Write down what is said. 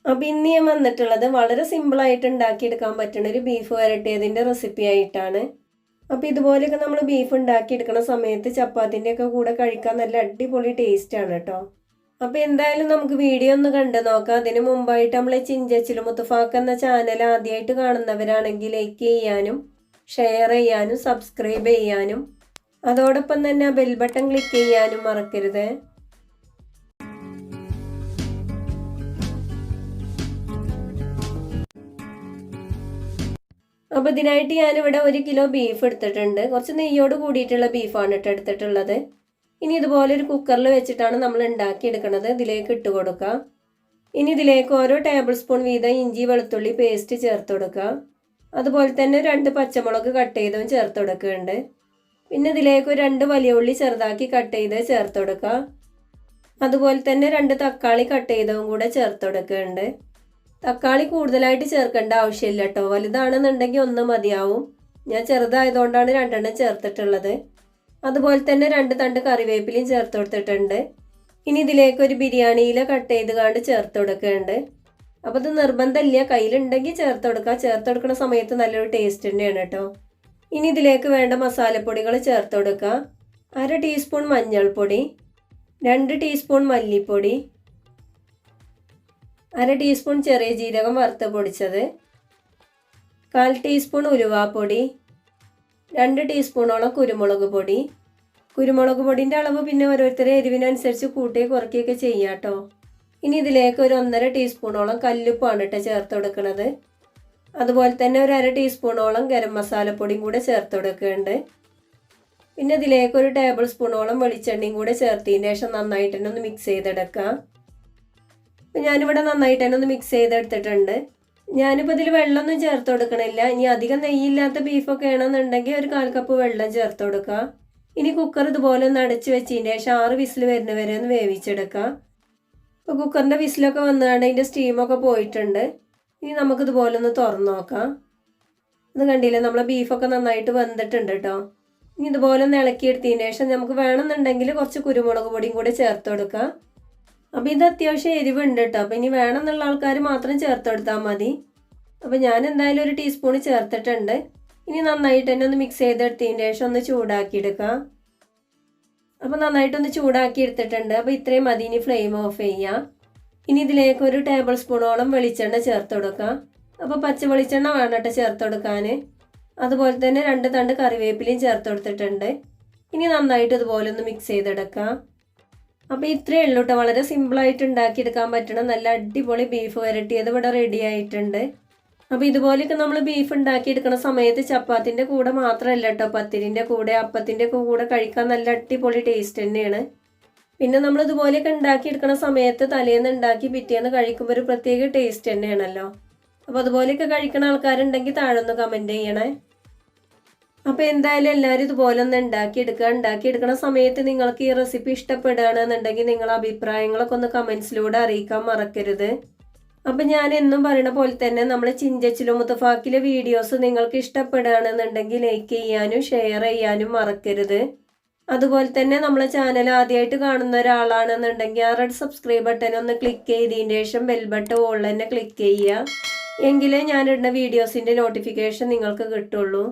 അപ്പോൾ ഇന്ന് ഞാൻ വന്നിട്ടുള്ളത് വളരെ സിമ്പിളായിട്ട് ഉണ്ടാക്കിയെടുക്കാൻ പറ്റുന്ന ഒരു ബീഫ് വരട്ടിയതിൻ്റെ റെസിപ്പി ആയിട്ടാണ്. അപ്പോൾ ഇതുപോലെയൊക്കെ നമ്മൾ ബീഫ് ഉണ്ടാക്കിയെടുക്കുന്ന സമയത്ത് ചപ്പാത്തിൻ്റെയൊക്കെ കൂടെ കഴിക്കാൻ നല്ല അടിപൊളി ടേസ്റ്റാണ് കേട്ടോ. അപ്പോൾ എന്തായാലും നമുക്ക് വീഡിയോ ഒന്ന് കണ്ടു നോക്കാം. അതിന് മുമ്പായിട്ട് നമ്മളെ ചിഞ്ചച്ചിലു മുത്തുഫാക്ക് എന്ന ചാനൽ ആദ്യമായിട്ട് കാണുന്നവരാണെങ്കിൽ ലൈക്ക് ചെയ്യാനും ഷെയർ ചെയ്യാനും സബ്സ്ക്രൈബ് ചെയ്യാനും അതോടൊപ്പം തന്നെ ആ ബെൽ ബട്ടൺ ക്ലിക്ക് ചെയ്യാനും മറക്കരുത്. അപ്പോൾ ഇതിനായിട്ട് ഞാനിവിടെ 1 കിലോ ബീഫ് എടുത്തിട്ടുണ്ട്. കുറച്ച് നെയ്യോട് കൂടിയിട്ടുള്ള ബീഫാണ് എടുത്തിട്ടുള്ളത്. ഇനി ഇതുപോലെ ഒരു കുക്കറിൽ വെച്ചിട്ടാണ് നമ്മൾ ഉണ്ടാക്കിയെടുക്കുന്നത്. ഇതിലേക്ക് ഇട്ട് കൊടുക്കുക. ഇനി ഇതിലേക്ക് ഓരോ ടേബിൾ സ്പൂൺ വീതം ഇഞ്ചി വെളുത്തുള്ളി പേസ്റ്റ് ചേർത്ത് കൊടുക്കുക. അതുപോലെ തന്നെ 2 പച്ചമുളക് കട്ട് ചെയ്തതും ചേർത്ത് കൊടുക്കുന്നുണ്ട്. പിന്നെ ഇതിലേക്ക് 2 വലിയ ഉള്ളി ചെറുതാക്കി കട്ട് ചെയ്ത് ചേർത്ത് കൊടുക്കുക. അതുപോലെ തന്നെ 2 തക്കാളി കട്ട് ചെയ്തതും കൂടെ ചേർത്ത് കൊടുക്കുന്നുണ്ട്. തക്കാളി കൂടുതലായിട്ട് ചേർക്കേണ്ട ആവശ്യമില്ല കേട്ടോ. വലുതാണെന്നുണ്ടെങ്കിൽ 1 മതിയാവും. ഞാൻ ചെറുതായതുകൊണ്ടാണ് 2 ചേർത്തിട്ടുള്ളത്. അതുപോലെ തന്നെ 2 തണ്ട് കറിവേപ്പിലയും ചേർത്ത് കൊടുത്തിട്ടുണ്ട്. ഇനി ഇതിലേക്ക് ഒരു ബിരിയാണി ഇല കട്ട് ചെയ്ത് ചേർത്ത് കൊടുക്കുന്നുണ്ട്. അപ്പോൾ ഇത് നിർബന്ധമില്ല, കയ്യിലുണ്ടെങ്കിൽ ചേർത്ത് കൊടുക്കുക. ചേർത്ത് കൊടുക്കുന്ന സമയത്ത് നല്ലൊരു ടേസ്റ്റ് തന്നെയാണ് കേട്ടോ. ഇനി ഇതിലേക്ക് വേണ്ട മസാലപ്പൊടികൾ ചേർത്ത് കൊടുക്കുക. 1/2 ടീസ്പൂൺ മഞ്ഞൾപ്പൊടി, 2 ടീസ്പൂൺ മല്ലിപ്പൊടി, 1/2 ടീസ്പൂൺ ചെറിയ ജീരകം വറുത്ത് പൊടിച്ചത്, 1/4 ടീസ്പൂൺ ഉലുവാപ്പൊടി, 2 ടീസ്പൂണോളം കുരുമുളക് പൊടി. കുരുമുളക് പൊടിൻ്റെ അളവ് പിന്നെ ഓരോരുത്തരെ എരിവിനനുസരിച്ച് കൂട്ടി കുറയ്ക്കുകയൊക്കെ ചെയ്യാം കേട്ടോ. ഇനി ഇതിലേക്ക് ഒരു 1.5 ടീസ്പൂണോളം കല്ലുപ്പാണ് കേട്ടോ ചേർത്ത് കൊടുക്കുന്നത്. അതുപോലെ തന്നെ ഒരു 1/2 ടീസ്പൂണോളം ഗരം മസാലപ്പൊടിയും കൂടെ ചേർത്ത് കൊടുക്കുന്നുണ്ട്. പിന്നെ ഇതിലേക്ക് ഒരു ടേബിൾ സ്പൂണോളം വെളിച്ചെണ്ണയും കൂടെ ചേർത്തതിന് ശേഷം നന്നായിട്ട് തന്നെ ഒന്ന് മിക്സ് ചെയ്തെടുക്കാം. അപ്പം ഞാനിവിടെ നന്നായിട്ട് തന്നെ ഒന്ന് മിക്സ് ചെയ്തെടുത്തിട്ടുണ്ട്. ഞാനിപ്പോൾ ഇതിൽ വെള്ളമൊന്നും ചേർത്ത് കൊടുക്കണില്ല. ഇനി അധികം നെയ്യില്ലാത്ത ബീഫൊക്കെ ആണെന്നുണ്ടെങ്കിൽ ഒരു 1/4 കപ്പ് വെള്ളം ചേർത്ത് കൊടുക്കുക. ഇനി കുക്കർ ഇതുപോലെ ഒന്ന് അടച്ച് വെച്ചതിന് ശേഷം 6 വിസിൽ വരുന്ന വരെ ഒന്ന് വേവിച്ചെടുക്കുക. അപ്പോൾ കുക്കറിൻ്റെ വിസിലൊക്കെ വന്നുകൊണ്ട് അതിൻ്റെ സ്റ്റീമൊക്കെ പോയിട്ടുണ്ട്. ഇനി നമുക്കിതുപോലെ ഒന്ന് തുറന്ന് നോക്കാം. ഇത് കണ്ടില്ലേ, നമ്മളെ ബീഫൊക്കെ നന്നായിട്ട് വെന്തിട്ടുണ്ട് കേട്ടോ. ഇനി ഇതുപോലെ ഒന്ന് ഇളക്കിയെടുത്തതിന് ശേഷം നമുക്ക് വേണമെന്നുണ്ടെങ്കിൽ കുറച്ച് കുരുമുളക് പൊടിയും കൂടെ ചേർത്ത് കൊടുക്കുക. അപ്പോൾ ഇത് അത്യാവശ്യം എരിവുണ്ട് കേട്ടോ. അപ്പോൾ ഇനി വേണമെന്നുള്ള ആൾക്കാർ മാത്രം ചേർത്ത് കൊടുത്താൽ മതി. അപ്പോൾ ഞാൻ എന്തായാലും 1 ടീസ്പൂൺ ചേർത്തിട്ടുണ്ട്. ഇനി നന്നായിട്ട് തന്നെ ഒന്ന് മിക്സ് ചെയ്തെടുത്തതിന് ശേഷം ഒന്ന് ചൂടാക്കിയെടുക്കുക. അപ്പോൾ നന്നായിട്ടൊന്ന് ചൂടാക്കി എടുത്തിട്ടുണ്ട്. അപ്പോൾ ഇത്രയും മതി. ഇനി ഫ്ലെയിം ഓഫ് ചെയ്യുക. ഇനി ഇതിലേക്ക് ഒരു ടേബിൾ സ്പൂണോളം വെളിച്ചെണ്ണ ചേർത്ത് കൊടുക്കുക. അപ്പോൾ പച്ച വെളിച്ചെണ്ണ വേണം കേട്ടോ ചേർത്ത് കൊടുക്കാൻ. അതുപോലെ തന്നെ 2 തണ്ട് കറിവേപ്പിലയും ചേർത്ത് കൊടുത്തിട്ടുണ്ട്. ഇനി നന്നായിട്ട് ഇതുപോലെ ഒന്ന് മിക്സ് ചെയ്തെടുക്കുക. അപ്പോൾ ഇത്രയേ ഉള്ളൂ കേട്ടോ. വളരെ സിമ്പിളായിട്ട് ഉണ്ടാക്കിയെടുക്കാൻ പറ്റണം നല്ല അടിപൊളി ബീഫ് വരട്ടിയത് ഇവിടെ റെഡി ആയിട്ടുണ്ട്. അപ്പോൾ ഇതുപോലെയൊക്കെ നമ്മൾ ബീഫ് ഉണ്ടാക്കിയെടുക്കുന്ന സമയത്ത് ചപ്പാത്തിൻ്റെ കൂടെ മാത്രമല്ല കേട്ടോ, പത്തിരിൻ്റെ കൂടെ അപ്പത്തിൻ്റെ ഒക്കെ കൂടെ കഴിക്കാൻ നല്ല അടിപൊളി ടേസ്റ്റ് തന്നെയാണ്. പിന്നെ നമ്മൾ ഇതുപോലെയൊക്കെ ഉണ്ടാക്കിയെടുക്കുന്ന സമയത്ത് തലേന്ന് ഉണ്ടാക്കി പിറ്റേന്ന് കഴിക്കുമ്പോൾ ഒരു പ്രത്യേക ടേസ്റ്റ് തന്നെയാണല്ലോ. അപ്പോൾ അതുപോലെയൊക്കെ കഴിക്കുന്ന ആൾക്കാരുണ്ടെങ്കിൽ താഴെ ഒന്ന് കമൻറ്റ് ചെയ്യണേ. അപ്പോൾ എന്തായാലും എല്ലാവരും ഇതുപോലെ ഒന്ന് ഉണ്ടാക്കിയെടുക്കുന്ന സമയത്ത് നിങ്ങൾക്ക് ഈ റെസിപ്പി ഇഷ്ടപ്പെടുകയാണെന്നുണ്ടെങ്കിൽ നിങ്ങളുടെ അഭിപ്രായങ്ങളൊക്കെ ഒന്ന് കമൻസിലൂടെ അറിയിക്കാൻ മറക്കരുത്. അപ്പം ഞാൻ എന്നും പറയുന്ന പോലെ തന്നെ നമ്മളെ ചിഞ്ചച്ചിലു മുത്തുഫാക്കിലെ വീഡിയോസ് നിങ്ങൾക്ക് ഇഷ്ടപ്പെടുകയാണെന്നുണ്ടെങ്കിൽ ലൈക്ക് ചെയ്യാനും ഷെയർ ചെയ്യാനും മറക്കരുത്. അതുപോലെ തന്നെ നമ്മളെ ചാനൽ ആദ്യമായിട്ട് കാണുന്ന ഒരാളാണെന്നുണ്ടെങ്കിൽ ആ റെഡ് സബ്സ്ക്രൈബ് ബട്ടൺ ഒന്ന് ക്ലിക്ക് ചെയ്തതിന് ശേഷം ബെൽ ബട്ടൺ ഓൾ തന്നെ ക്ലിക്ക് ചെയ്യുക. എങ്കിലേ ഞാനിടുന്ന വീഡിയോസിൻ്റെ നോട്ടിഫിക്കേഷൻ നിങ്ങൾക്ക് കിട്ടുള്ളൂ.